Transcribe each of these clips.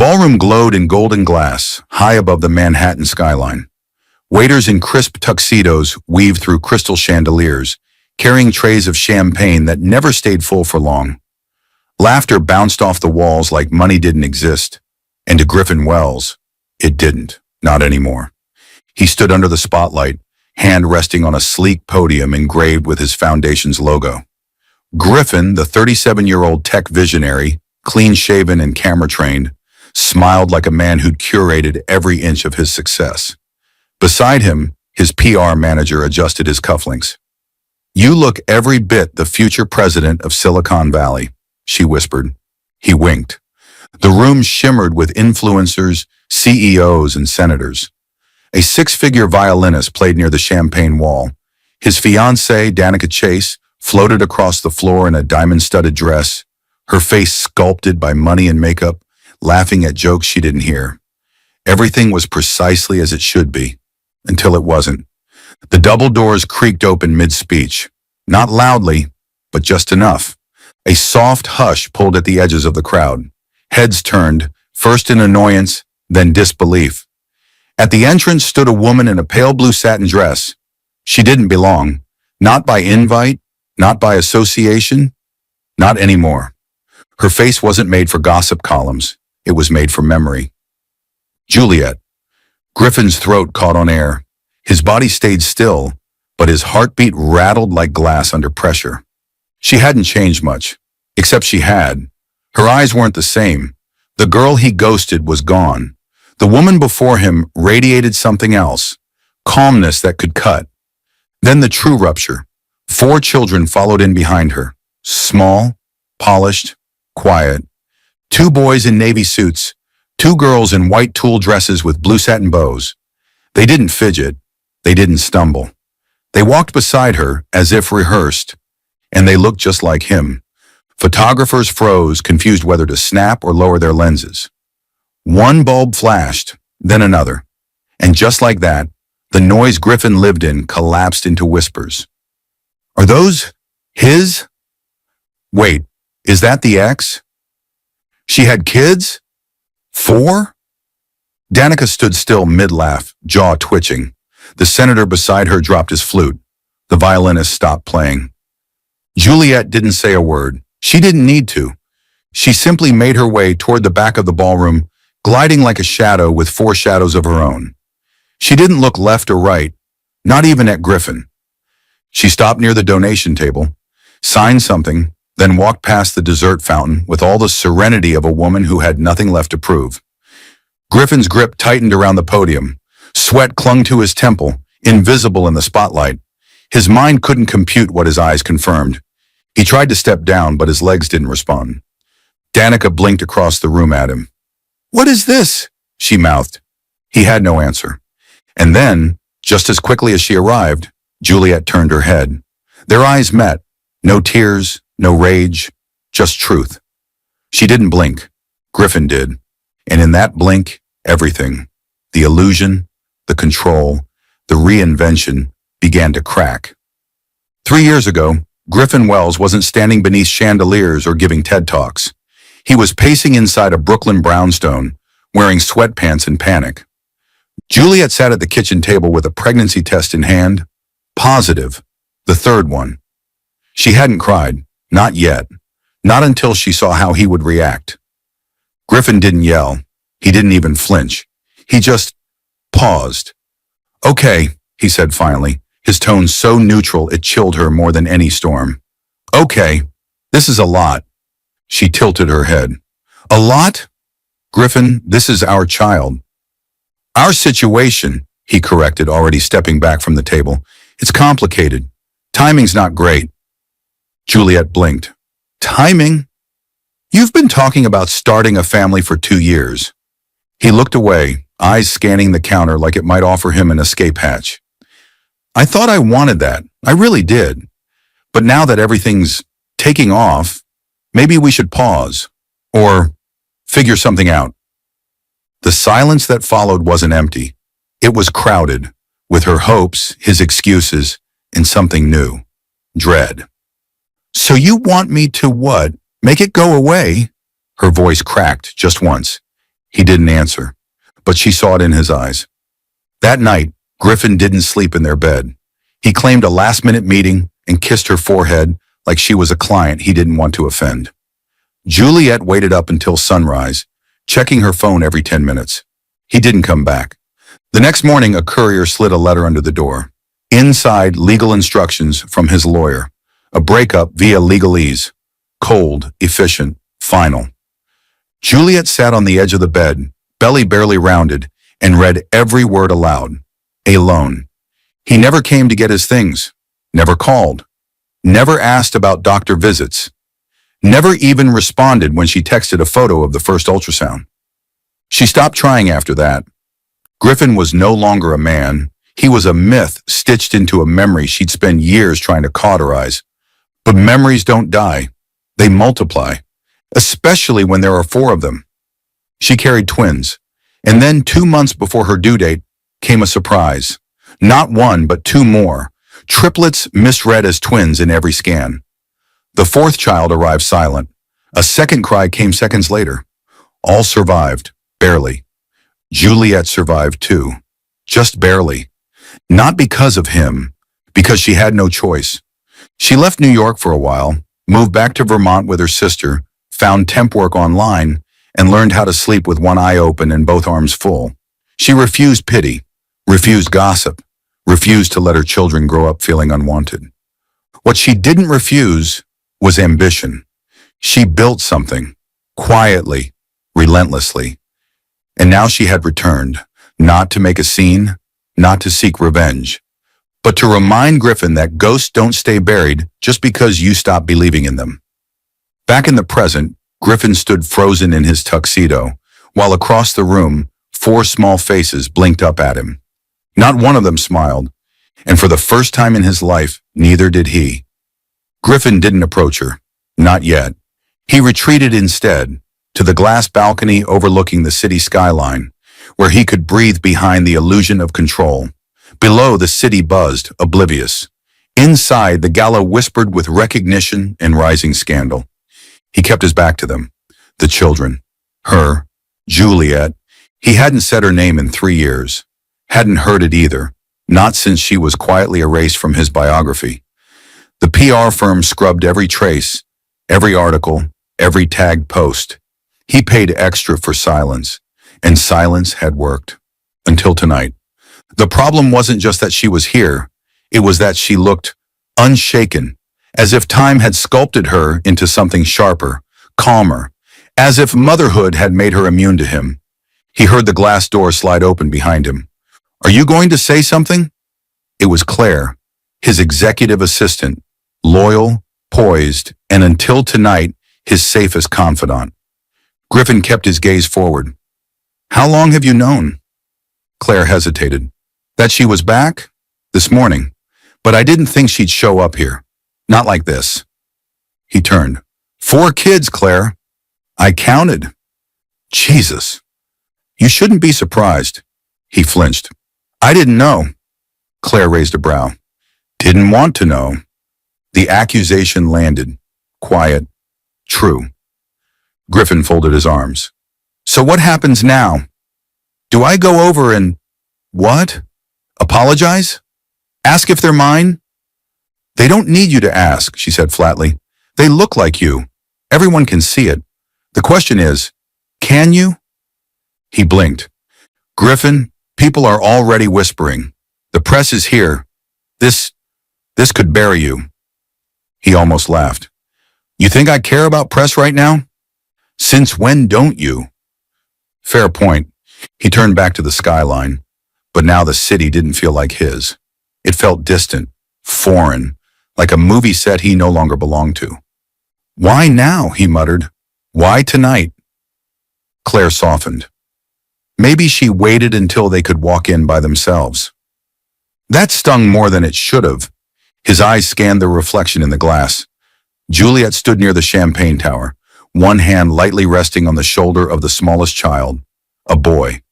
ballroom glowed in golden glass, high above the Manhattan skyline. Waiters in crisp tuxedos weaved through crystal chandeliers, carrying trays of champagne that never stayed full for long. Laughter bounced off the walls like money didn't exist. And to Griffin Wells, it didn't, not anymore. He stood under the spotlight, hand resting on a sleek podium engraved with his foundation's logo. Griffin, the 37-year-old tech visionary, clean-shaven and camera-trained, smiled like a man who'd curated every inch of his success. Beside him, his PR manager adjusted his cufflinks. "You look every bit the future president of Silicon Valley," she whispered. He winked. The room shimmered with influencers, CEOs, and senators. A six-figure violinist played near the champagne wall. His fiancée, Danica Chase, floated across the floor in a diamond-studded dress, her face sculpted by money and makeup, laughing at jokes she didn't hear. Everything was precisely as it should be, until it wasn't. The double doors creaked open mid-speech, not loudly, but just enough. A soft hush pulled at the edges of the crowd. Heads turned, first in annoyance, then disbelief. At the entrance stood a woman in a pale blue satin dress. She didn't belong, not by invite, not by association, not anymore. Her face wasn't made for gossip columns. It was made for memory. Juliet. Griffin's throat caught on air. His body stayed still, but his heartbeat rattled like glass under pressure. She hadn't changed much, except she had. Her eyes weren't the same. The girl he ghosted was gone. The woman before him radiated something else, calmness that could cut. Then the true rupture. 4 children followed in behind her, small, polished, quiet. 2 boys in navy suits, 2 girls in white tulle dresses with blue satin bows. They didn't fidget. They didn't stumble. They walked beside her as if rehearsed, and they looked just like him. Photographers froze, confused whether to snap or lower their lenses. One bulb flashed, then another. And just like that, the noise Griffin lived in collapsed into whispers. "Are those his? Wait, is that the ex? She had kids? 4? Danica stood still mid-laugh, jaw twitching. The senator beside her dropped his flute. The violinist stopped playing. Juliet didn't say a word. She didn't need to. She simply made her way toward the back of the ballroom, gliding like a shadow with 4 shadows of her own. She didn't look left or right, not even at Griffin. She stopped near the donation table, signed something, then walked past the dessert fountain with all the serenity of a woman who had nothing left to prove. Griffin's grip tightened around the podium. Sweat clung to his temple, invisible in the spotlight. His mind couldn't compute what his eyes confirmed. He tried to step down, but his legs didn't respond. Danica blinked across the room at him. "What is this?" she mouthed. He had no answer. And then, just as quickly as she arrived, Juliet turned her head. Their eyes met. No tears, no rage, just truth. She didn't blink. Griffin did. And in that blink, everything, the illusion, the control, the reinvention, began to crack. 3 years ago, Griffin Wells wasn't standing beneath chandeliers or giving TED Talks. He was pacing inside a Brooklyn brownstone, wearing sweatpants in panic. Juliet sat at the kitchen table with a pregnancy test in hand. Positive. The 3rd one. She hadn't cried. Not yet. Not until she saw how he would react. Griffin didn't yell. He didn't even flinch. He just paused. "Okay," he said finally, his tone so neutral it chilled her more than any storm. "Okay, this is a lot." She tilted her head. "A lot? Griffin, this is our child." "Our situation," he corrected, already stepping back from the table. "It's complicated. Timing's not great." Juliet blinked. "Timing? You've been talking about starting a family for 2 years." He looked away, eyes scanning the counter like it might offer him an escape hatch. "I thought I wanted that. I really did. But now that everything's taking off, maybe we should pause. Or figure something out." The silence that followed wasn't empty. It was crowded, with her hopes, his excuses, and something new. Dread. "So you want me to what? Make it go away?" Her voice cracked just once. He didn't answer, but she saw it in his eyes. That night, Griffin didn't sleep in their bed. He claimed a last-minute meeting and kissed her forehead like she was a client he didn't want to offend. Juliet waited up until sunrise, checking her phone every 10 minutes. He didn't come back. The next morning, a courier slid a letter under the door. Inside, legal instructions from his lawyer. A breakup via legalese. Cold, efficient, final. Juliet sat on the edge of the bed, belly barely rounded, and read every word aloud. Alone. He never came to get his things. Never called. Never asked about doctor visits. Never even responded when she texted a photo of the first ultrasound. She stopped trying after that. Griffin was no longer a man. He was a myth stitched into a memory she'd spent years trying to cauterize. But memories don't die. They multiply, especially when there are 4 of them. She carried twins, and then 2 months before her due date came a surprise. Not 1, but 2 more. Triplets misread as twins in every scan. The 4th child arrived silent. A second cry came seconds later. All survived, barely. Juliet survived too. Just barely. Not because of him, because she had no choice. She left New York for a while, moved back to Vermont with her sister, found temp work online, and learned how to sleep with one eye open and both arms full. She refused pity, refused gossip, refused to let her children grow up feeling unwanted. What she didn't refuse was ambition. She built something, quietly, relentlessly. And now she had returned, not to make a scene, not to seek revenge, but to remind Griffin that ghosts don't stay buried just because you stop believing in them. Back in the present, Griffin stood frozen in his tuxedo, while across the room, 4 small faces blinked up at him. Not one of them smiled, and for the first time in his life, neither did he. Griffin didn't approach her, not yet. He retreated instead, to the glass balcony overlooking the city skyline, where he could breathe behind the illusion of control. Below, the city buzzed, oblivious. Inside, the Gala whispered with recognition and rising scandal. He kept his back to them. The children. Her. Juliet. He hadn't said her name in 3 years. Hadn't heard it either. Not since she was quietly erased from his biography. The PR firm scrubbed every trace, every article, every tagged post. He paid extra for silence, and silence had worked. Until tonight. The problem wasn't just that she was here. It was that she looked unshaken, as if time had sculpted her into something sharper, calmer, as if motherhood had made her immune to him. He heard the glass door slide open behind him. "Are you going to say something?" It was Claire, his executive assistant, loyal, poised, and until tonight, his safest confidant. Griffin kept his gaze forward. "How long have you known?" Claire hesitated. "That she was back? This morning. But I didn't think she'd show up here. Not like this." He turned. "4 kids, Claire." "I counted." "Jesus. You shouldn't be surprised." He flinched. "I didn't know." Claire raised a brow. "Didn't want to know." The accusation landed. Quiet. True. Griffin folded his arms. "So what happens now? Do I go over and... what? Apologize? Ask if they're mine?" "They don't need you to ask," she said flatly. "They look like you. Everyone can see it. The question is, can you?" He blinked. "Griffin, people are already whispering. The press is here. This could bury you." He almost laughed. "You think I care about press right now? Since when don't you?" Fair point. He turned back to the skyline, but now the city didn't feel like his. It felt distant, foreign, like a movie set he no longer belonged to. "Why now?" he muttered. "Why tonight?" Claire softened. Maybe she waited until they could walk in by themselves. That stung more than it should have. His eyes scanned the reflection in the glass. Juliet stood near the champagne tower, one hand lightly resting on the shoulder of the smallest child, a boy.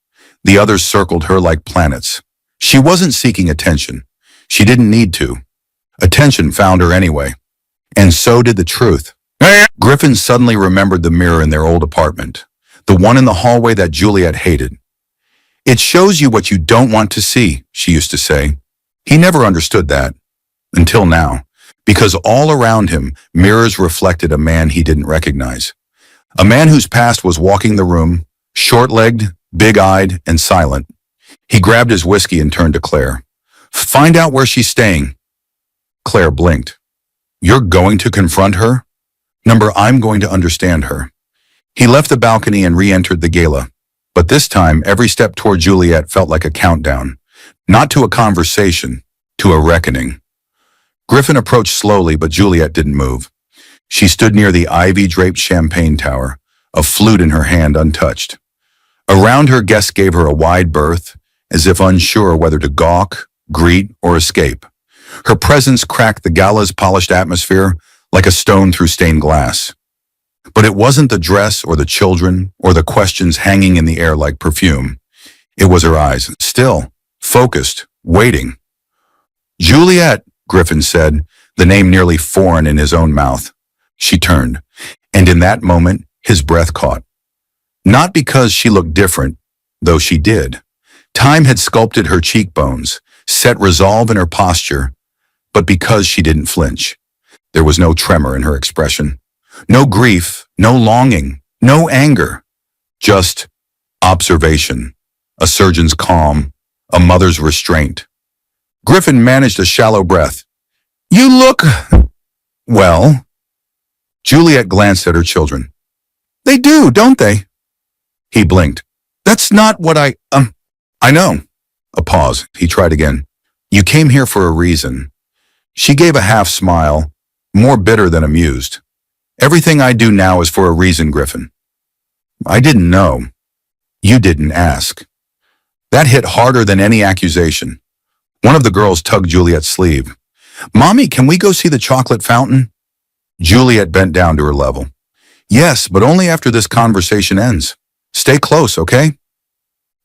The others circled her like planets. She wasn't seeking attention. She didn't need to. Attention found her anyway. And so did the truth. Griffin suddenly remembered the mirror in their old apartment. the one in the hallway that Juliet hated. "It shows you what you don't want to see," she used to say. He never understood that, until now, because all around him, mirrors reflected a man he didn't recognize. A man whose past was walking the room, short-legged, big-eyed, and silent. He grabbed his whiskey and turned to Claire. "Find out where she's staying." Claire blinked. "You're going to confront her?" I'm going to understand her." He left the balcony and re-entered the gala. But this time, every step toward Juliet felt like a countdown. Not to a conversation, to a reckoning. Griffin approached slowly, but Juliet didn't move. She stood near the ivy-draped champagne tower, a flute in her hand untouched. Around her, guests gave her a wide berth, as if unsure whether to gawk, greet, or escape. Her presence cracked the gala's polished atmosphere like a stone through stained glass. But it wasn't the dress or the children or the questions hanging in the air like perfume. It was her eyes, still, focused, waiting. "Juliet," Griffin said, the name nearly foreign in his own mouth. She turned, and in that moment, his breath caught. Not because she looked different, though she did. Time had sculpted her cheekbones, set resolve in her posture, but because she didn't flinch. There was no tremor in her expression. No grief, no longing, no anger. Just observation, a surgeon's calm, a mother's restraint. Griffin managed a shallow breath. "You look... well." Juliet glanced at her children. "They do, don't they?" He blinked. "That's not what I know." A pause. He tried again. "You came here for a reason." She gave a half smile, more bitter than amused. "Everything I do now is for a reason, Griffin." "I didn't know." "You didn't ask." That hit harder than any accusation. One of the girls tugged Juliet's sleeve. "Mommy, can we go see the chocolate fountain?" Juliet bent down to her level. "Yes, but only after this conversation ends. Stay close, okay?"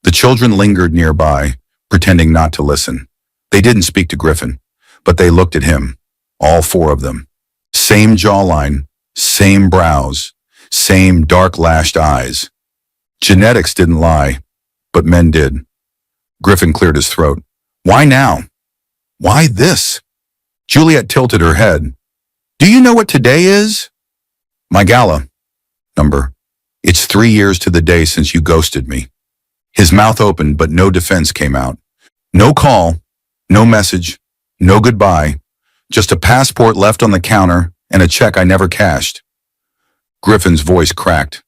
The children lingered nearby, pretending not to listen. They didn't speak to Griffin, but they looked at him, all four of them. Same jawline, same brows, same dark-lashed eyes. Genetics didn't lie, but men did. Griffin cleared his throat. "Why now? Why this?" Juliet tilted her head. "Do you know what today is?" "My gala number. It's 3 years to the day since you ghosted me." His mouth opened, but no defense came out. No call, no message, no goodbye, just a passport left on the counter and a check I never cashed. Griffin's voice cracked.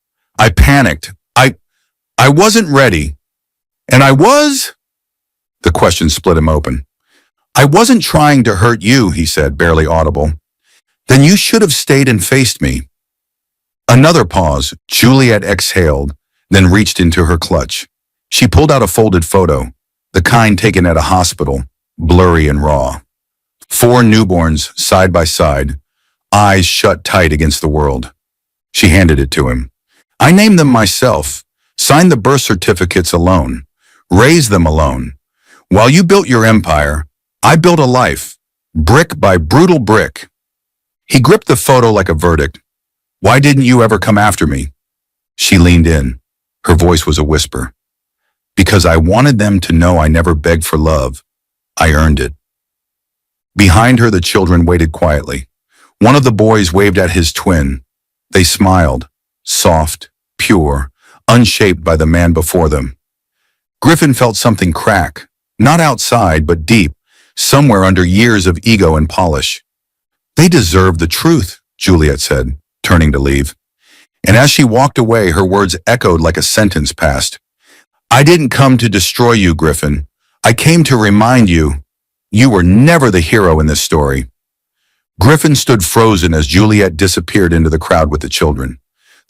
"I panicked. I wasn't ready. And I was..." The question split him open. "I wasn't trying to hurt you," he said, barely audible. "Then you should have stayed and faced me." Another pause. Juliet exhaled, then reached into her clutch. She pulled out a folded photo, the kind taken at a hospital, blurry and raw. 4 newborns side by side, eyes shut tight against the world. She handed it to him. "I named them myself, signed the birth certificates alone, raised them alone. While you built your empire, I built a life, brick by brutal brick." He gripped the photo like a verdict. "Why didn't you ever come after me?" She leaned in. Her voice was a whisper. "Because I wanted them to know I never begged for love. I earned it." Behind her, the children waited quietly. One of the boys waved at his twin. They smiled, soft, pure, unshaped by the man before them. Griffin felt something crack, not outside, but deep, somewhere under years of ego and polish. "They deserve the truth," Juliet said, turning to leave. And as she walked away, her words echoed like a sentence passed. "I didn't come to destroy you, Griffin. I came to remind you, you were never the hero in this story." Griffin stood frozen as Juliet disappeared into the crowd with the children.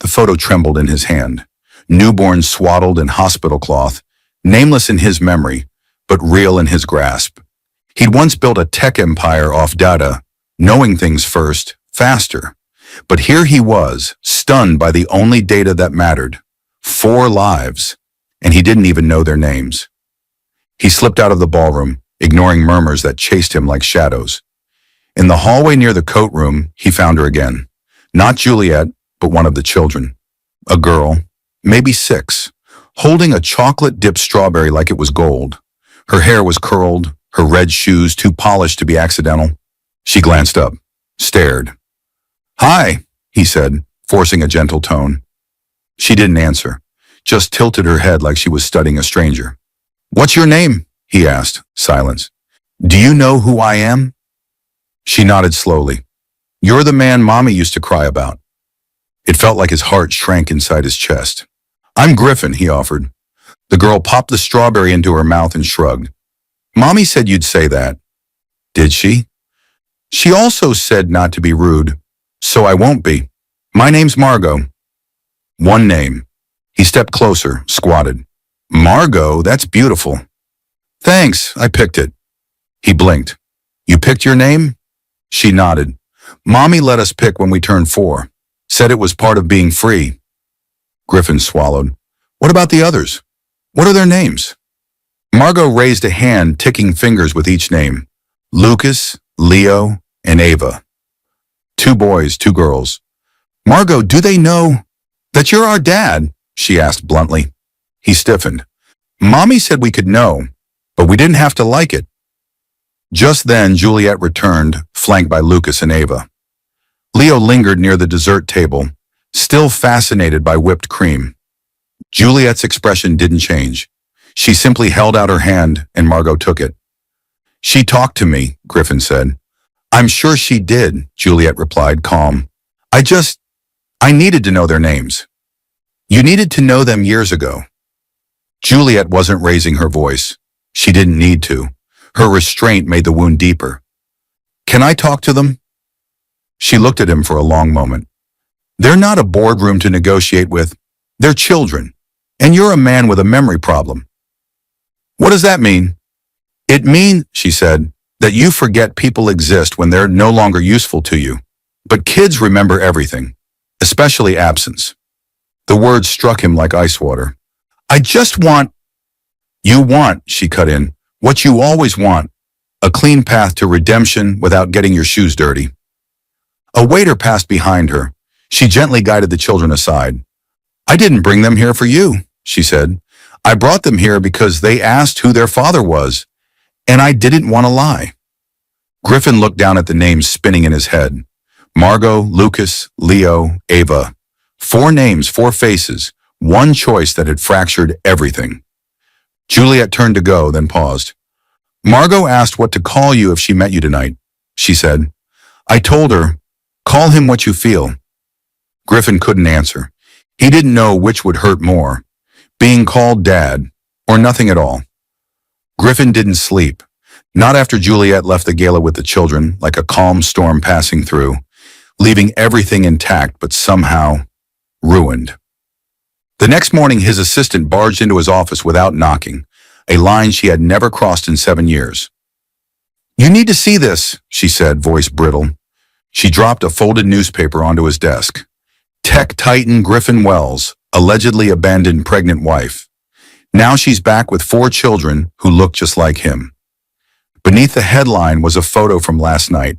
The photo trembled in his hand. Newborn swaddled in hospital cloth, nameless in his memory, but real in his grasp. He'd once built a tech empire off data, knowing things first, faster. But here he was, stunned by the only data that mattered. 4 lives, and he didn't even know their names. He slipped out of the ballroom, ignoring murmurs that chased him like shadows. In the hallway near the coat room, he found her again. Not Juliet, but one of the children. A girl, maybe 6, holding a chocolate-dipped strawberry like it was gold. Her hair was curled, her red shoes too polished to be accidental. She glanced up, stared. "Hi," he said, forcing a gentle tone. She didn't answer, just tilted her head like she was studying a stranger. "What's your name?" he asked. Silence. "Do you know who I am?" She nodded slowly. "You're the man Mommy used to cry about." It felt like his heart shrank inside his chest. "I'm Griffin," he offered. The girl popped the strawberry into her mouth and shrugged. "Mommy said you'd say that." "Did she?" "She also said not to be rude, so I won't be. My name's Margot." One name. He stepped closer, squatted. "Margot, that's beautiful." "Thanks, I picked it." He blinked. "You picked your name?" She nodded. "Mommy let us pick when we turned 4. Said it was part of being free." Griffin swallowed. "What about the others? What are their names?" Margot raised a hand, ticking fingers with each name. "Lucas, Leo, and Ava. 2 boys, 2 girls." "Margot, do they know that you're our dad?" she asked bluntly. He stiffened. "Mommy said we could know, but we didn't have to like it." Just then, Juliet returned, flanked by Lucas and Ava. Leo lingered near the dessert table, still fascinated by whipped cream. Juliet's expression didn't change. She simply held out her hand, and Margot took it. "She talked to me," Griffin said. "I'm sure she did," Juliet replied, calm. I needed to know their names." "You needed to know them years ago." Juliet wasn't raising her voice. She didn't need to. Her restraint made the wound deeper. "Can I talk to them?" She looked at him for a long moment. "They're not a boardroom to negotiate with. They're children. And you're a man with a memory problem." "What does that mean?" "It means," she said, "that you forget people exist when they're no longer useful to you. But kids remember everything, especially absence." The words struck him like ice water. "I just want—" "You want," she cut in, "what you always want. A clean path to redemption without getting your shoes dirty." A waiter passed behind her. She gently guided the children aside. "I didn't bring them here for you," she said. "I brought them here because they asked who their father was, and I didn't want to lie." Griffin looked down at the names spinning in his head. Margot, Lucas, Leo, Ava. 4 names, 4 faces, one choice that had fractured everything. Juliet turned to go, then paused. "Margot asked what to call you if she met you tonight," she said. "I told her, call him what you feel." Griffin couldn't answer. He didn't know which would hurt more, being called Dad, or nothing at all. Griffin didn't sleep, not after Juliet left the gala with the children, like a calm storm passing through, leaving everything intact but somehow ruined. The next morning, his assistant barged into his office without knocking, a line she had never crossed in 7 years. "You need to see this," she said, voice brittle. She dropped a folded newspaper onto his desk. Tech titan Griffin Wells, allegedly abandoned pregnant wife. Now she's back with 4 children who look just like him. Beneath the headline was a photo from last night.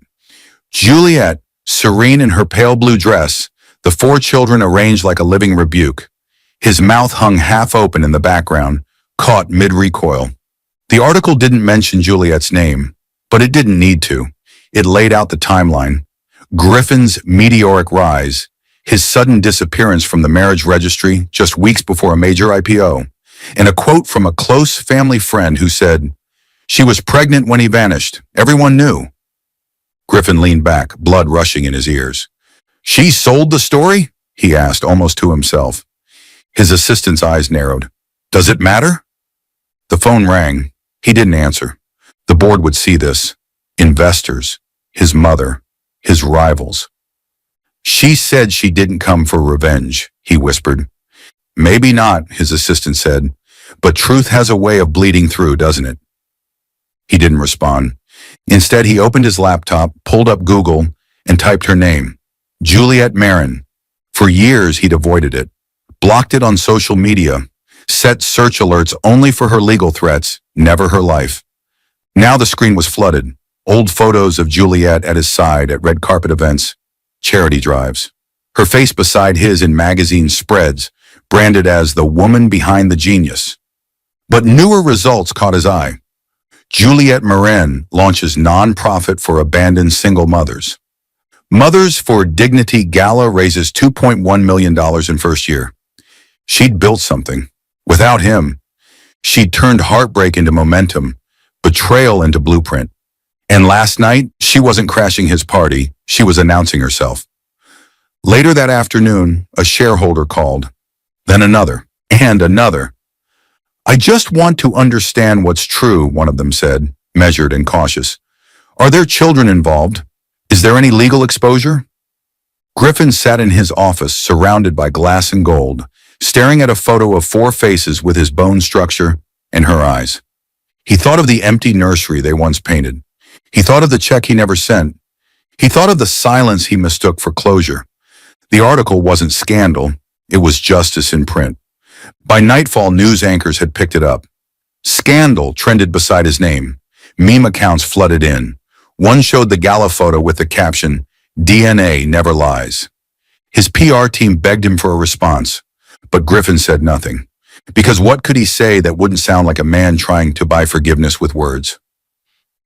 Juliet, serene in her pale blue dress, the 4 children arranged like a living rebuke. His mouth hung half open in the background, caught mid-recoil. The article didn't mention Juliet's name, but it didn't need to. It laid out the timeline. Griffin's meteoric rise, his sudden disappearance from the marriage registry just weeks before a major IPO, and a quote from a close family friend who said, "She was pregnant when he vanished. Everyone knew." Griffin leaned back, blood rushing in his ears. "She sold the story?" he asked, almost to himself. His assistant's eyes narrowed. "Does it matter?" The phone rang. He didn't answer. The board would see this. Investors, his mother, his rivals. "She said she didn't come for revenge," he whispered. "Maybe not," his assistant said, "but truth has a way of bleeding through, doesn't it?" He didn't respond. Instead, he opened his laptop, pulled up Google, and typed her name, Juliet Marin. For years, he'd avoided it, blocked it on social media, set search alerts only for her legal threats, never her life. Now the screen was flooded. Old photos of Juliet at his side at red carpet events, charity drives. Her face beside his in magazine spreads, branded as the woman behind the genius. But newer results caught his eye. Juliette Morin launches nonprofit for abandoned single mothers. Mothers for Dignity Gala raises $2.1 million in first year. She'd built something. Without him, she'd turned heartbreak into momentum, betrayal into blueprint. And last night, she wasn't crashing his party, she was announcing herself. Later that afternoon, a shareholder called, then another, and another. "I just want to understand what's true," one of them said, measured and cautious. "Are there children involved? Is there any legal exposure?" Griffin sat in his office, surrounded by glass and gold, staring at a photo of four faces with his bone structure and her eyes. He thought of the empty nursery they once painted. He thought of the check he never sent. He thought of the silence he mistook for closure. The article wasn't scandal, it was justice in print. By nightfall, news anchors had picked it up. Scandal trended beside his name. Meme accounts flooded in. One showed the Gala photo with the caption, "DNA never lies." His PR team begged him for a response, but Griffin said nothing. Because what could he say that wouldn't sound like a man trying to buy forgiveness with words?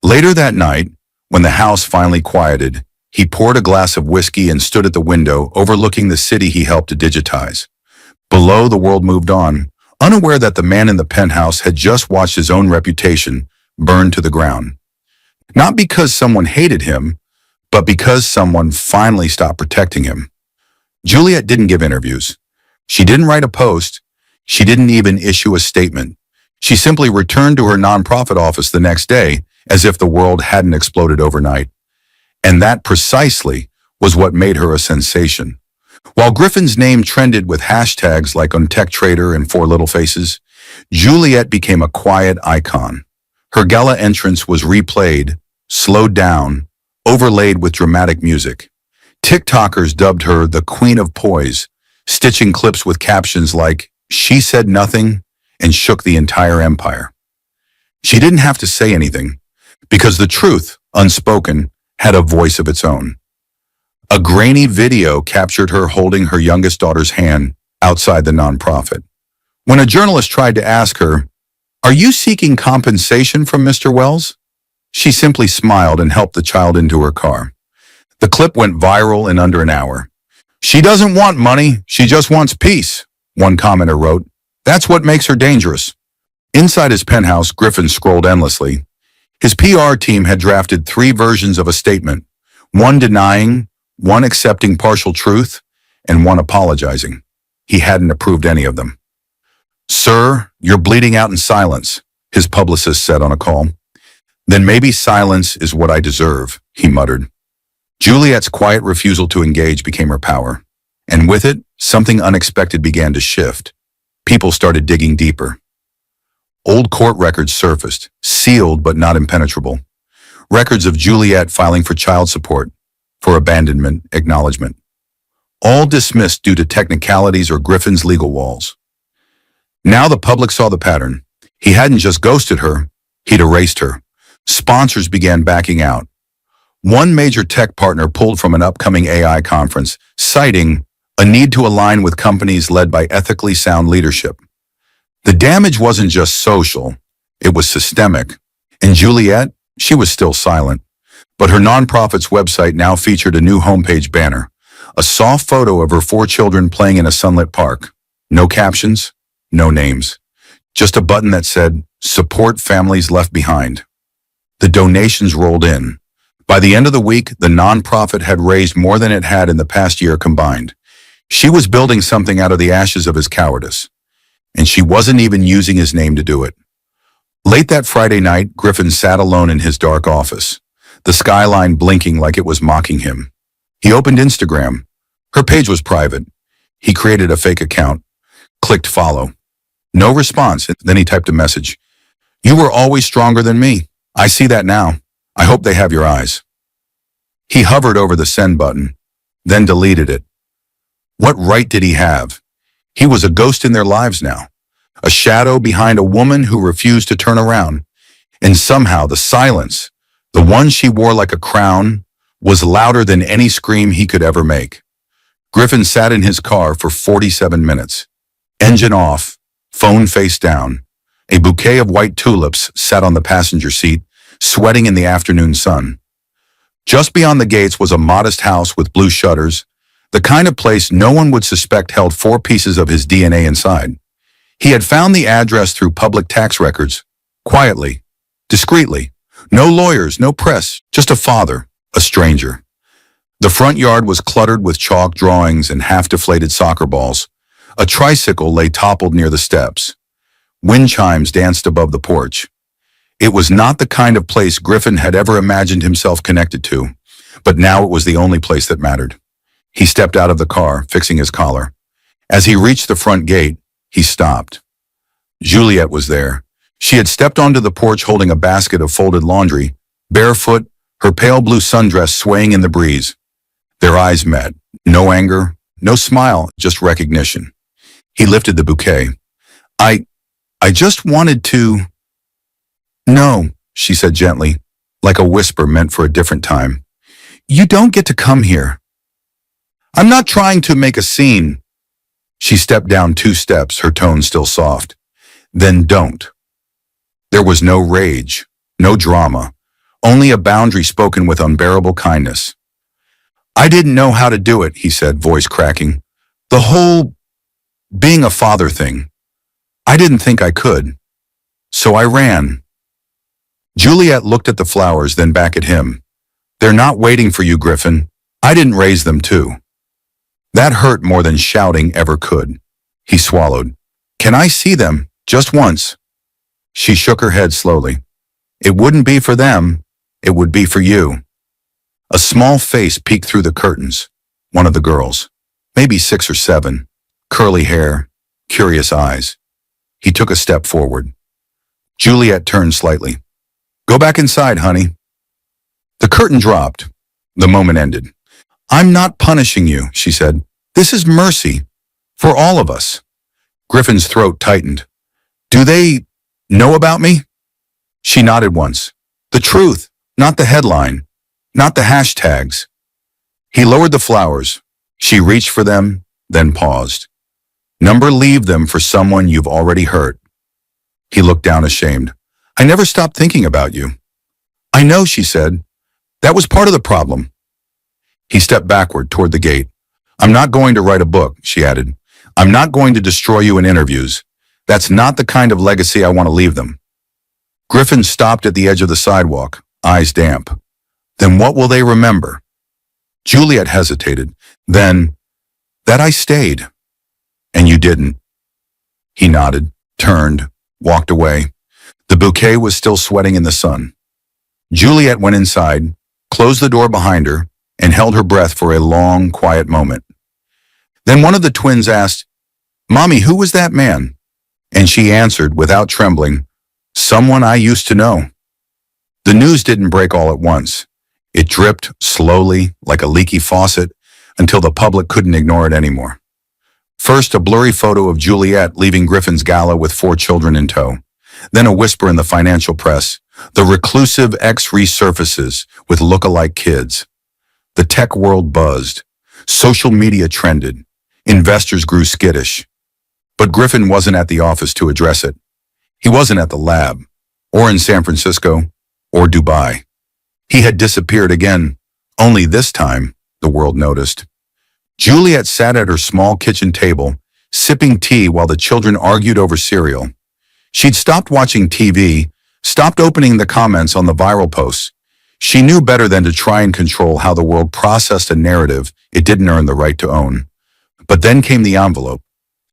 Later that night, when the house finally quieted, he poured a glass of whiskey and stood at the window overlooking the city he helped to digitize. Below, the world moved on, unaware that the man in the penthouse had just watched his own reputation burn to the ground. Not because someone hated him, but because someone finally stopped protecting him. Juliette didn't give interviews. She didn't write a post. She didn't even issue a statement. She simply returned to her nonprofit office the next day as if the world hadn't exploded overnight. And that precisely was what made her a sensation. While Griffin's name trended with hashtags like UntechTrader and Four Little Faces, Juliette became a quiet icon. Her gala entrance was replayed, slowed down, overlaid with dramatic music. TikTokers dubbed her the Queen of Poise, stitching clips with captions like, "She said nothing and shook the entire empire." She didn't have to say anything, because the truth, unspoken, had a voice of its own. A grainy video captured her holding her youngest daughter's hand outside the nonprofit. When a journalist tried to ask her, "Are you seeking compensation from Mr. Wells?" she simply smiled and helped the child into her car. The clip went viral in under an hour. "She doesn't want money, she just wants peace," one commenter wrote. "That's what makes her dangerous." Inside his penthouse, Griffin scrolled endlessly. His PR team had drafted 3 versions of a statement, one denying, one accepting partial truth, and one apologizing. He hadn't approved any of them. "Sir, you're bleeding out in silence," his publicist said on a call. "Then maybe silence is what I deserve," he muttered. Juliette's quiet refusal to engage became her power. And with it, something unexpected began to shift. People started digging deeper. Old court records surfaced, sealed but not impenetrable. Records of Juliette filing for child support, for abandonment, acknowledgement. All dismissed due to technicalities or Griffin's legal walls. Now the public saw the pattern. He hadn't just ghosted her, he'd erased her. Sponsors began backing out. One major tech partner pulled from an upcoming AI conference, citing a need to align with companies led by ethically sound leadership. The damage wasn't just social, it was systemic. And Juliette, she was still silent. But her nonprofit's website now featured a new homepage banner, a soft photo of her 4 children playing in a sunlit park. No captions, no names. Just a button that said, "Support families left behind." The donations rolled in. By the end of the week, the nonprofit had raised more than it had in the past year combined. She was building something out of the ashes of his cowardice. And she wasn't even using his name to do it. Late that Friday night, Griffin sat alone in his dark office, the skyline blinking like it was mocking him. He opened Instagram. Her page was private. He created a fake account, clicked follow. No response, and then he typed a message. "You were always stronger than me. I see that now. I hope they have your eyes." He hovered over the send button, then deleted it. What right did he have? He was a ghost in their lives now, a shadow behind a woman who refused to turn around. And somehow the silence, the one she wore like a crown, was louder than any scream he could ever make. Griffin sat in his car for 47 minutes. Engine off, phone face down. A bouquet of white tulips sat on the passenger seat, sweating in the afternoon sun. Just beyond the gates was a modest house with blue shutters, the kind of place no one would suspect held 4 pieces of his DNA inside. He had found the address through public tax records, quietly, discreetly. No lawyers, no press, just a father, a stranger. The front yard was cluttered with chalk drawings and half-deflated soccer balls. A tricycle lay toppled near the steps. Wind chimes danced above the porch. It was not the kind of place Griffin had ever imagined himself connected to, but now it was the only place that mattered. He stepped out of the car, fixing his collar. As he reached the front gate, he stopped. Juliet was there. She had stepped onto the porch holding a basket of folded laundry, barefoot, her pale blue sundress swaying in the breeze. Their eyes met. No anger, no smile, just recognition. He lifted the bouquet. I just wanted to... No, she said gently, like a whisper meant for a different time. You don't get to come here. I'm not trying to make a scene. She stepped down 2 steps, her tone still soft. Then don't. There was no rage, no drama, only a boundary spoken with unbearable kindness. I didn't know how to do it, he said, voice cracking. The whole being a father thing. I didn't think I could. So I ran. Juliet looked at the flowers, then back at him. They're not waiting for you, Griffin. I didn't raise them too. That hurt more than shouting ever could. He swallowed. Can I see them? Just once. She shook her head slowly. It wouldn't be for them. It would be for you. A small face peeked through the curtains. One of the girls. Maybe 6 or 7. Curly hair. Curious eyes. He took a step forward. Juliet turned slightly. Go back inside, honey. The curtain dropped. The moment ended. I'm not punishing you, she said. This is mercy. For all of us. Griffin's throat tightened. Do they know about me? She nodded once. The truth, not the headline, not the hashtags. He lowered the flowers. She reached for them, then paused. Leave them for someone you've already hurt. He looked down ashamed. I never stopped thinking about you. I know, she said. That was part of the problem. He stepped backward toward the gate. I'm not going to write a book, she added. I'm not going to destroy you in interviews. That's not the kind of legacy I want to leave them. Griffin stopped at the edge of the sidewalk, eyes damp. Then what will they remember? Juliet hesitated. Then, that I stayed. And you didn't. He nodded, turned, walked away. The bouquet was still sweating in the sun. Juliet went inside, closed the door behind her, and held her breath for a long, quiet moment. Then one of the twins asked, Mommy, who was that man? And she answered, without trembling, someone I used to know. The news didn't break all at once. It dripped slowly, like a leaky faucet, until the public couldn't ignore it anymore. First, a blurry photo of Juliet leaving Griffin's gala with 4 children in tow. Then a whisper in the financial press. The reclusive ex resurfaces with look-alike kids. The tech world buzzed. Social media trended. Investors grew skittish. But Griffin wasn't at the office to address it. He wasn't at the lab, or in San Francisco, or Dubai. He had disappeared again. Only this time, the world noticed. Juliet sat at her small kitchen table, sipping tea while the children argued over cereal. She'd stopped watching TV, stopped opening the comments on the viral posts. She knew better than to try and control how the world processed a narrative it didn't earn the right to own. But then came the envelope.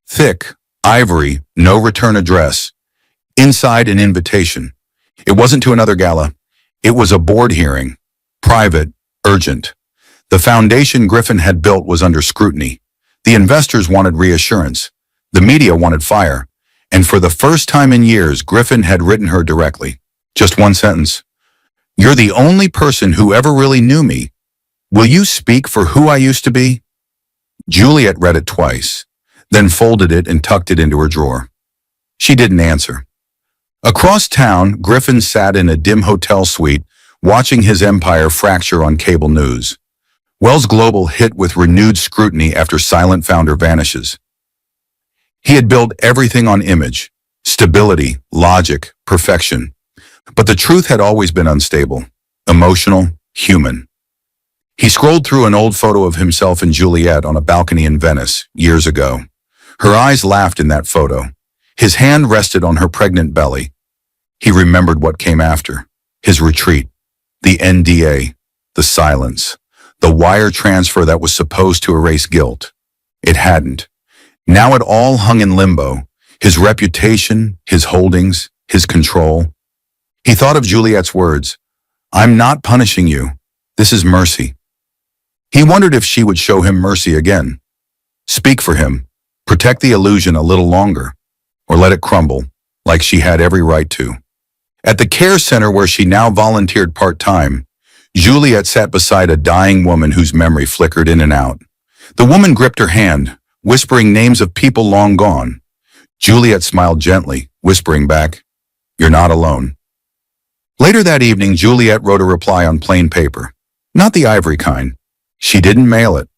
Thick, ivory, no return address. Inside, an invitation. It wasn't to another gala. It was a board hearing. Private, urgent. The foundation Griffin had built was under scrutiny. The investors wanted reassurance. The media wanted fire. And for the first time in years, Griffin had written her directly. Just one sentence. You're the only person who ever really knew me. Will you speak for who I used to be? Juliet read it twice, then folded it and tucked it into her drawer. She didn't answer. Across town, Griffin sat in a dim hotel suite, watching his empire fracture on cable news. Wells Global hit with renewed scrutiny after silent founder vanishes. He had built everything on image, stability, logic, perfection. But the truth had always been unstable, emotional, human. He scrolled through an old photo of himself and Juliet on a balcony in Venice, years ago. Her eyes laughed in that photo. His hand rested on her pregnant belly. He remembered what came after. His retreat, the NDA, the silence, the wire transfer that was supposed to erase guilt. It hadn't. Now it all hung in limbo. His reputation, his holdings, his control. He thought of Juliet's words, "I'm not punishing you. This is mercy." He wondered if she would show him mercy again. Speak for him, protect the illusion a little longer, or let it crumble, like she had every right to. At the care center where she now volunteered part-time, Juliet sat beside a dying woman whose memory flickered in and out. The woman gripped her hand, whispering names of people long gone. Juliet smiled gently, whispering back, "You're not alone." Later that evening, Juliet wrote a reply on plain paper. Not the ivory kind. She didn't mail it.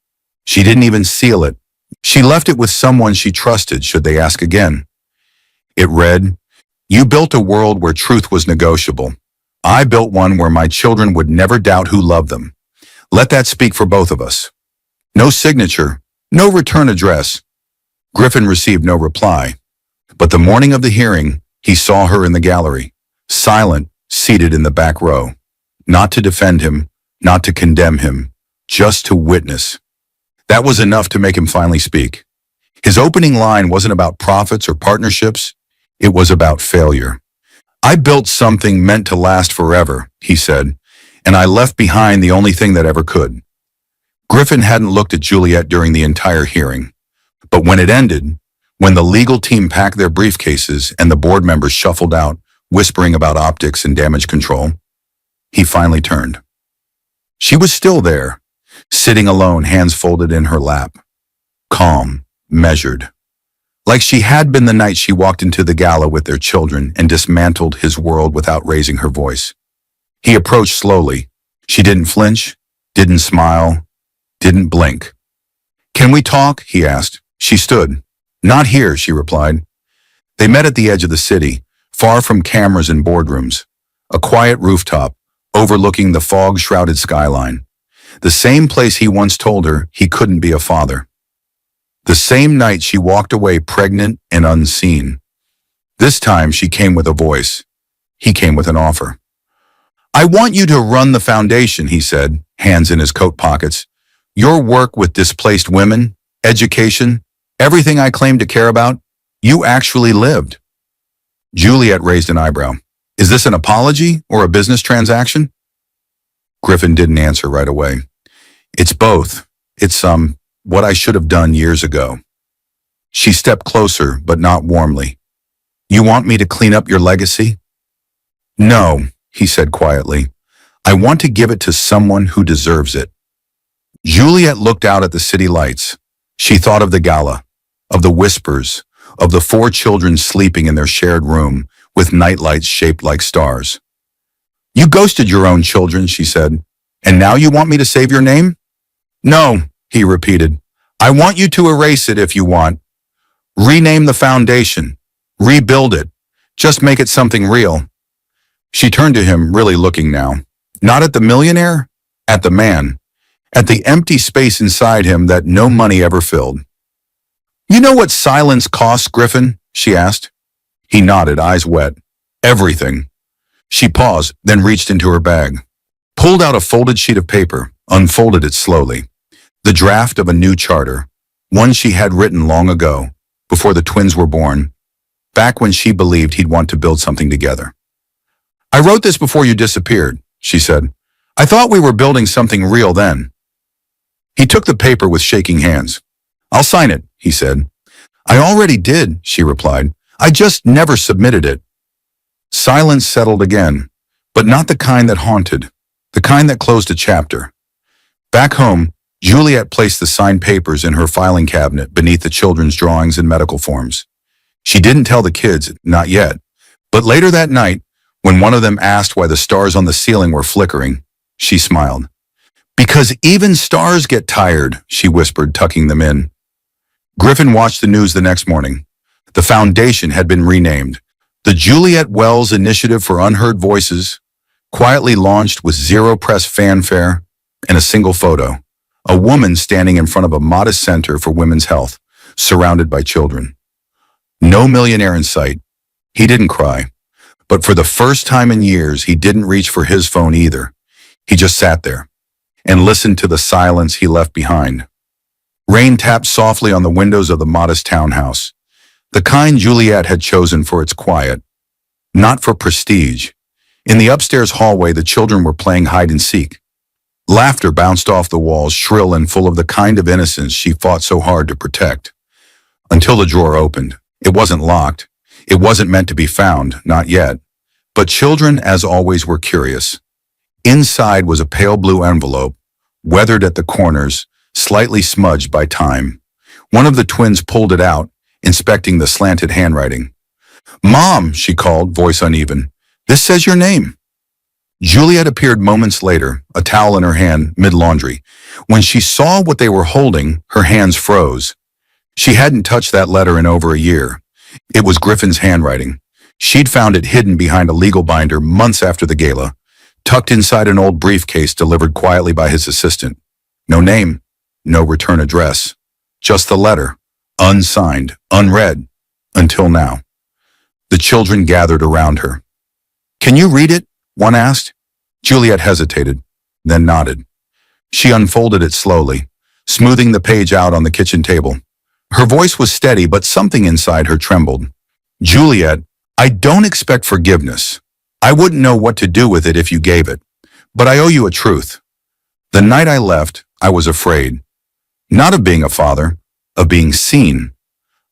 She didn't even seal it. She left it with someone she trusted should they ask again. It read, "You built a world where truth was negotiable. I built one where my children would never doubt who loved them. Let that speak for both of us." No signature, no return address. Griffin received no reply. But the morning of the hearing, he saw her in the gallery, silent, seated in the back row. Not to defend him, not to condemn him, just to witness. That was enough to make him finally speak. His opening line wasn't about profits or partnerships. It was about failure. "I built something meant to last forever," he said, "and I left behind the only thing that ever could." Griffin hadn't looked at Juliet during the entire hearing. But when it ended, when the legal team packed their briefcases and the board members shuffled out, whispering about optics and damage control, he finally turned. She was still there, sitting alone, hands folded in her lap. Calm, measured. Like she had been the night she walked into the gala with their children and dismantled his world without raising her voice. He approached slowly. She didn't flinch, didn't smile, didn't blink. "Can we talk?" he asked. She stood. "Not here," she replied. They met at the edge of the city, far from cameras and boardrooms. A quiet rooftop, overlooking the fog-shrouded skyline. The same place he once told her he couldn't be a father. The same night she walked away pregnant and unseen. This time she came with a voice. He came with an offer. "I want you to run the foundation," he said, hands in his coat pockets. "Your work with displaced women, education, everything I claim to care about, you actually lived." Juliet raised an eyebrow. "Is this an apology or a business transaction?" Griffin didn't answer right away. "It's both. It's what I should have done years ago." She stepped closer, but not warmly. "You want me to clean up your legacy?" "No," he said quietly. "I want to give it to someone who deserves it." Juliet looked out at the city lights. She thought of the gala, of the whispers, of the 4 children sleeping in their shared room with nightlights shaped like stars. "You ghosted your own children," she said, "and now you want me to save your name?" "No," he repeated. "I want you to erase it if you want. Rename the foundation. Rebuild it. Just make it something real." She turned to him, really looking now. Not at the millionaire, at the man. At the empty space inside him that no money ever filled. "You know what silence costs, Griffin?" she asked. He nodded, eyes wet. "Everything." She paused, then reached into her bag. Pulled out a folded sheet of paper, unfolded it slowly. The draft of a new charter, one she had written long ago, before the twins were born, back when she believed he'd want to build something together. "I wrote this before you disappeared," she said. "I thought we were building something real then." He took the paper with shaking hands. "I'll sign it," he said. "I already did," she replied. "I just never submitted it." Silence settled again, but not the kind that haunted, the kind that closed a chapter. Back home, Juliet placed the signed papers in her filing cabinet beneath the children's drawings and medical forms. She didn't tell the kids, not yet, but later that night, when one of them asked why the stars on the ceiling were flickering, she smiled. "Because even stars get tired," she whispered, tucking them in. Griffin watched the news the next morning. The foundation had been renamed. The Juliet Wells Initiative for Unheard Voices, quietly launched with zero press fanfare and a single photo. A woman standing in front of a modest center for women's health, surrounded by children. No millionaire in sight. He didn't cry. But for the first time in years, he didn't reach for his phone either. He just sat there and listened to the silence he left behind. Rain tapped softly on the windows of the modest townhouse, the kind Juliet had chosen for its quiet, not for prestige. In the upstairs hallway, the children were playing hide and seek. Laughter bounced off the walls, shrill and full of the kind of innocence she fought so hard to protect. Until the drawer opened. It wasn't locked. It wasn't meant to be found, not yet. But children, as always, were curious. Inside was a pale blue envelope, weathered at the corners, slightly smudged by time. One of the twins pulled it out, inspecting the slanted handwriting. "Mom," she called, voice uneven. "This says your name." Juliet appeared moments later, a towel in her hand, mid-laundry. When she saw what they were holding, her hands froze. She hadn't touched that letter in over a year. It was Griffin's handwriting. She'd found it hidden behind a legal binder months after the gala, tucked inside an old briefcase delivered quietly by his assistant. No name, no return address. Just the letter, unsigned, unread, until now. The children gathered around her. "Can you read it?" one asked. Juliet hesitated, then nodded. She unfolded it slowly, smoothing the page out on the kitchen table. Her voice was steady, but something inside her trembled. "Juliet, I don't expect forgiveness. I wouldn't know what to do with it if you gave it. But I owe you a truth. The night I left, I was afraid. Not of being a father, of being seen.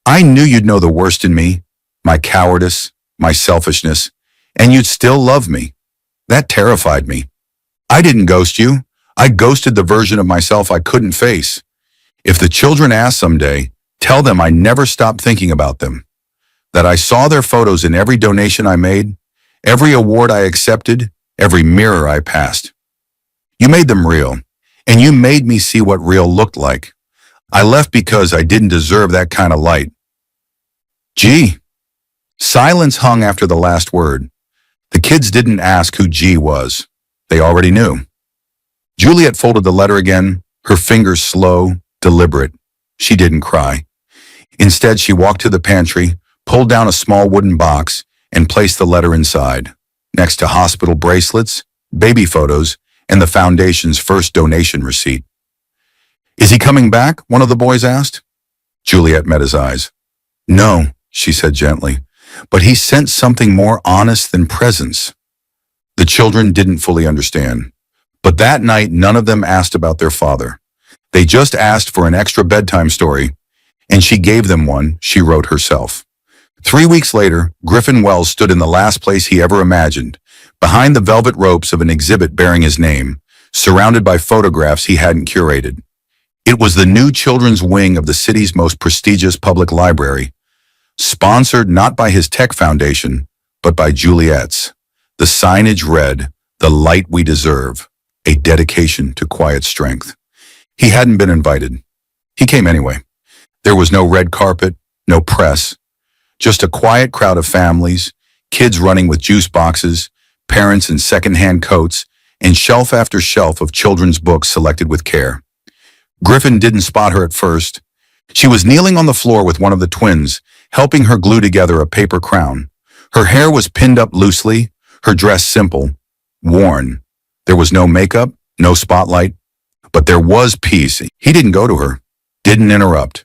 I knew you'd know the worst in me, my cowardice, my selfishness, and you'd still love me. That terrified me. I didn't ghost you. I ghosted the version of myself I couldn't face. If the children ask someday, tell them I never stopped thinking about them. That I saw their photos in every donation I made, every award I accepted, every mirror I passed. You made them real, and you made me see what real looked like. I left because I didn't deserve that kind of light." G. Silence hung after the last word. The kids didn't ask who G was. They already knew. Juliet folded the letter again, her fingers slow, deliberate. She didn't cry. Instead, she walked to the pantry, pulled down a small wooden box, and placed the letter inside, next to hospital bracelets, baby photos, and the foundation's first donation receipt. "Is he coming back?" one of the boys asked. Juliet met his eyes. "No," she said gently, "but he sent something more honest than presents." The children didn't fully understand. But that night, none of them asked about their father. They just asked for an extra bedtime story, and she gave them one she wrote herself. 3 weeks later, Griffin Wells stood in the last place he ever imagined, behind the velvet ropes of an exhibit bearing his name, surrounded by photographs he hadn't curated. It was the new children's wing of the city's most prestigious public library, sponsored not by his tech foundation, but by Juliet's. The signage read, "The light we deserve, a dedication to quiet strength." He hadn't been invited. He came anyway. There was no red carpet, no press, just a quiet crowd of families, kids running with juice boxes, parents in second-hand coats, and shelf after shelf of children's books selected with care. Griffin didn't spot her at first. She was kneeling on the floor with one of the twins, helping her glue together a paper crown. Her hair was pinned up loosely, her dress simple, worn. There was no makeup, no spotlight, but there was peace. He didn't go to her, didn't interrupt.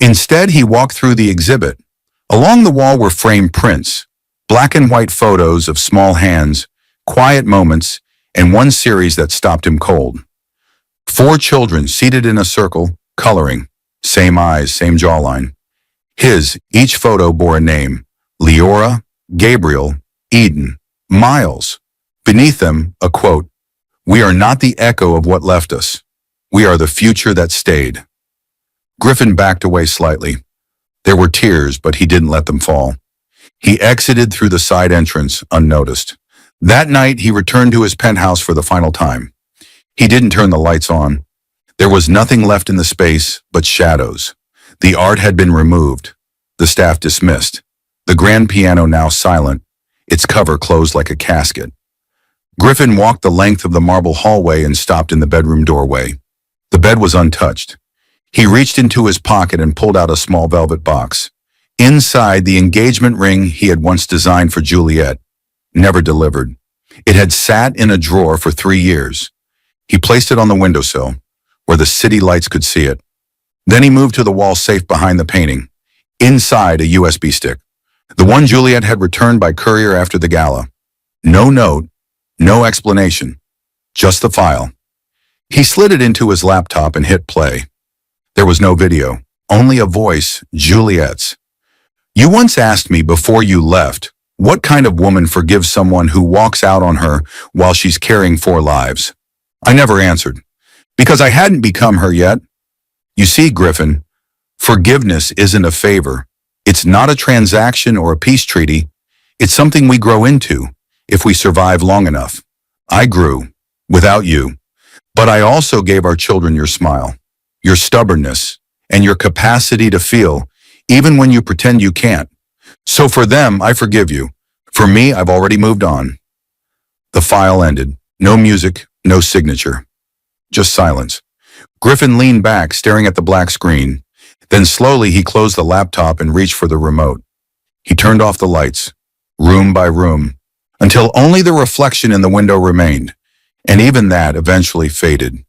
Instead, he walked through the exhibit. Along the wall were framed prints, black and white photos of small hands, quiet moments, and one series that stopped him cold. 4 children seated in a circle, coloring, same eyes, same jawline. Each photo bore a name: Leora, Gabriel, Eden, Miles. Beneath them, a quote: "We are not the echo of what left us. We are the future that stayed." Griffin backed away slightly. There were tears, but he didn't let them fall. He exited through the side entrance, unnoticed. That night, he returned to his penthouse for the final time. He didn't turn the lights on. There was nothing left in the space but shadows. The art had been removed. The staff dismissed. The grand piano now silent, its cover closed like a casket. Griffin walked the length of the marble hallway and stopped in the bedroom doorway. The bed was untouched. He reached into his pocket and pulled out a small velvet box. Inside, the engagement ring he had once designed for Juliet, never delivered. It had sat in a drawer for 3 years. He placed it on the windowsill, where the city lights could see it. Then he moved to the wall safe behind the painting. Inside, a USB stick. The one Juliet had returned by courier after the gala. No note, no explanation, just the file. He slid it into his laptop and hit play. There was no video, only a voice, Juliet's. You once asked me before you left, what kind of woman forgives someone who walks out on her while she's carrying 4 lives? I never answered, because I hadn't become her yet. You see, Griffin, forgiveness isn't a favor. It's not a transaction or a peace treaty. It's something we grow into if we survive long enough. I grew without you, but I also gave our children your smile, your stubbornness, and your capacity to feel, even when you pretend you can't. So for them, I forgive you. For me, I've already moved on. The file ended. No music, no signature. Just silence. Griffin leaned back, staring at the black screen. Then slowly he closed the laptop and reached for the remote. He turned off the lights, room by room, until only the reflection in the window remained, and even that eventually faded.